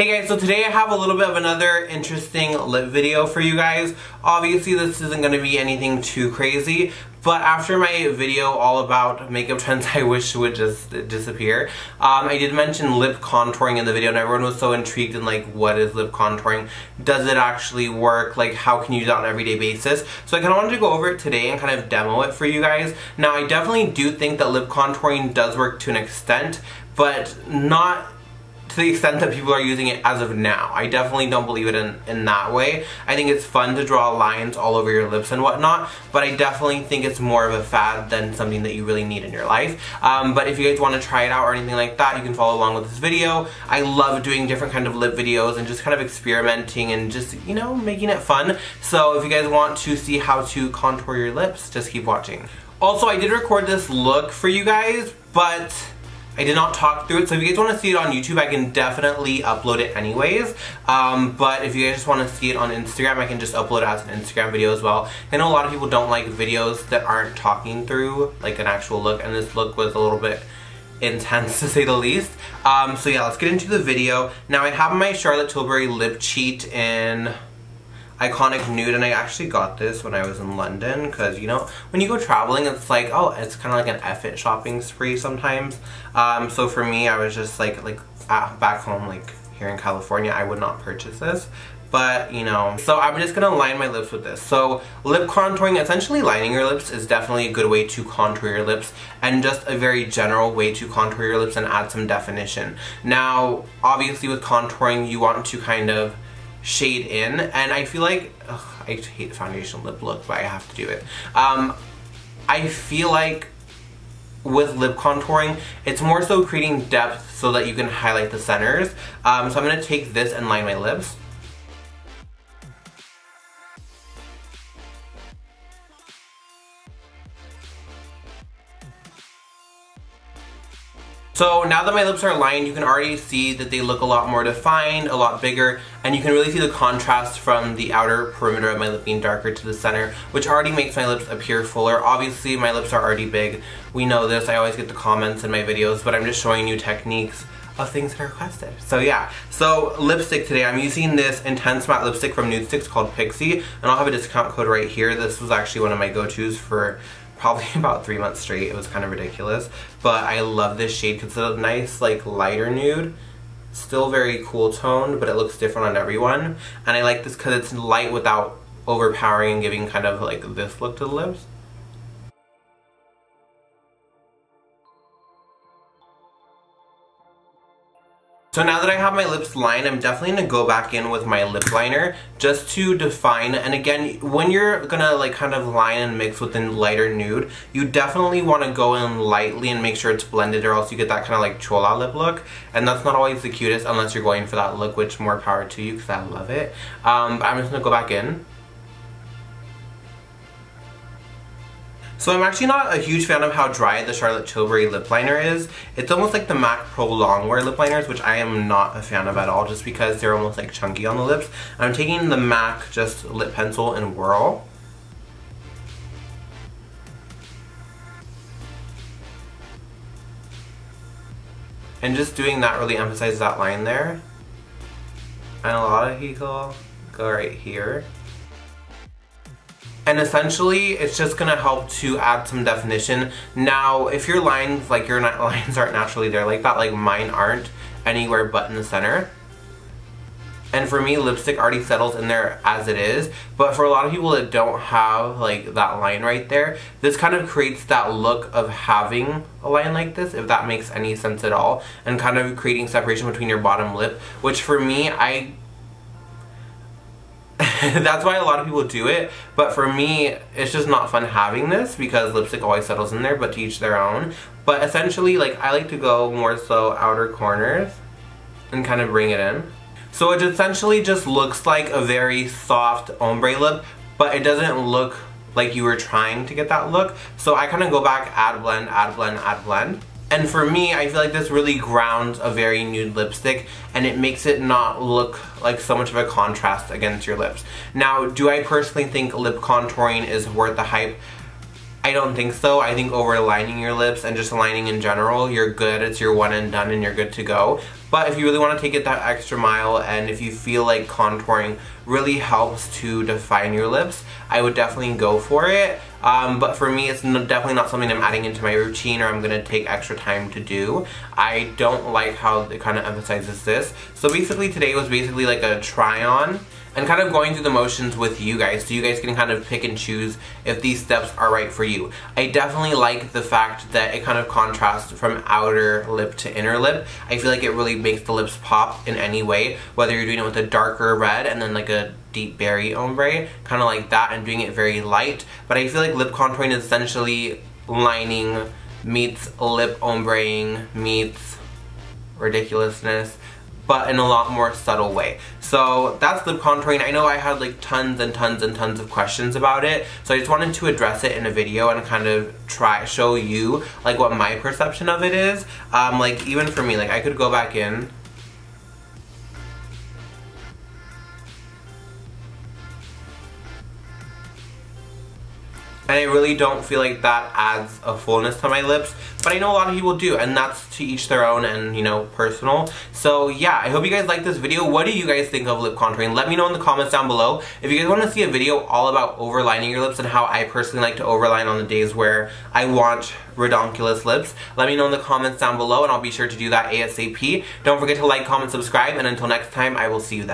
Hey guys, so today I have a little bit of another interesting lip video for you guys. Obviously this isn't going to be anything too crazy, but after my video all about makeup trends I wish would just disappear, I did mention lip contouring in the video and everyone was so intrigued in like, what is lip contouring? Does it actually work? Like, how can you use it on an everyday basis? So I kind of wanted to go over it today and kind of demo it for you guys. Now I definitely do think that lip contouring does work to an extent, but not to the extent that people are using it as of now. I definitely don't believe it in that way. I think it's fun to draw lines all over your lips and whatnot, but I definitely think it's more of a fad than something that you really need in your life. But if you guys want to try it out or anything like that, you can follow along with this video. I love doing different kind of lip videos and just kind of experimenting and just, you know, making it fun. So if you guys want to see how to contour your lips, just keep watching. Also, I did record this look for you guys, but I did not talk through it, so if you guys want to see it on YouTube, I can definitely upload it anyways. But if you guys just want to see it on Instagram, I can just upload it as an Instagram video as well. I know a lot of people don't like videos that aren't talking through like an actual look, and this look was a little bit intense to say the least. So yeah, let's get into the video. Now I have my Charlotte Tilbury lip cheat in Iconic Nude, and I actually got this when I was in London because, you know, when you go traveling, it's like, oh, it's kind of like an F-it shopping spree sometimes. So for me, I was just like back home, like here in California, I would not purchase this. But, you know, so I'm just going to line my lips with this. So lip contouring, essentially lining your lips is definitely a good way to contour your lips, and just a very general way to contour your lips and add some definition. Now, obviously with contouring, you want to kind of shade in, and I feel like, I hate foundation lip look, but I have to do it. I feel like with lip contouring, it's more so creating depth so that you can highlight the centers. So I'm going to take this and line my lips. So now that my lips are lined, you can already see that they look a lot more defined, a lot bigger, and you can really see the contrast from the outer perimeter of my lip being darker to the center, which already makes my lips appear fuller. Obviously, my lips are already big. We know this. I always get the comments in my videos, but I'm just showing you techniques of things that are requested. So yeah, so lipstick today, I'm using this intense matte lipstick from Nude Sticks called Pixi, and I'll have a discount code right here. This was actually one of my go-tos for probably about 3 months straight. It was kind of ridiculous, but I love this shade because it's a nice like lighter nude, still very cool toned, but it looks different on everyone. And I like this because it's light without overpowering and giving kind of like this look to the lips. So now that I have my lips lined, I'm definitely going to go back in with my lip liner just to define. And again, when you're going to like kind of line and mix with a lighter nude, you definitely want to go in lightly and make sure it's blended, or else you get that kind of like chola lip look. And that's not always the cutest unless you're going for that look, which more power to you because I love it. But I'm just going to go back in. So I'm actually not a huge fan of how dry the Charlotte Tilbury lip liner is. It's almost like the MAC Pro Longwear lip liners, which I am not a fan of at all, just because they're almost like chunky on the lips. I'm taking the MAC just lip pencil and Whirl. And just doing that really emphasizes that line there. And a lot of people go right here. And essentially, it's just gonna help to add some definition. Now, if your lines, like your lines aren't naturally there like that, like mine aren't anywhere but in the center. And for me, lipstick already settles in there as it is. But for a lot of people that don't have like that line right there, this kind of creates that look of having a line like this, if that makes any sense at all. And kind of creating separation between your bottom lip, which for me, that's why a lot of people do it, but for me, it's just not fun having this because lipstick always settles in there, but to each their own. But essentially, like, I like to go more so outer corners and kind of bring it in. So it essentially just looks like a very soft ombre lip, but it doesn't look like you were trying to get that look. So I kind of go back, add blend, add blend, add blend. And for me, I feel like this really grounds a very nude lipstick, and it makes it not look like so much of a contrast against your lips. Now, do I personally think lip contouring is worth the hype? I don't think so. I think overlining your lips and just lining in general, you're good. It's your one and done and you're good to go. But if you really want to take it that extra mile and if you feel like contouring really helps to define your lips, I would definitely go for it. But for me, it's definitely not something I'm adding into my routine or I'm going to take extra time to do. I don't like how it kind of emphasizes this. So basically today was basically like a try on and kind of going through the motions with you guys, so you guys can kind of pick and choose if these steps are right for you. I definitely like the fact that it kind of contrasts from outer lip to inner lip. I feel like it really makes the lips pop in any way, whether you're doing it with a darker red and then like a deep berry ombre, kind of like that, and doing it very light. But I feel like lip contouring is essentially lining meets lip ombreing meets ridiculousness, but in a lot more subtle way. So that's lip contouring. I know I had like tons and tons and tons of questions about it, so I just wanted to address it in a video and kind of show you like what my perception of it is. Like even for me, like I could go back in and I really don't feel like that adds a fullness to my lips, but I know a lot of people do, and that's to each their own and, you know, personal. So yeah, I hope you guys liked this video. What do you guys think of lip contouring? Let me know in the comments down below. If you guys want to see a video all about overlining your lips and how I personally like to overline on the days where I want redonkulous lips, let me know in the comments down below and I'll be sure to do that ASAP. Don't forget to like, comment, subscribe, and until next time, I will see you then.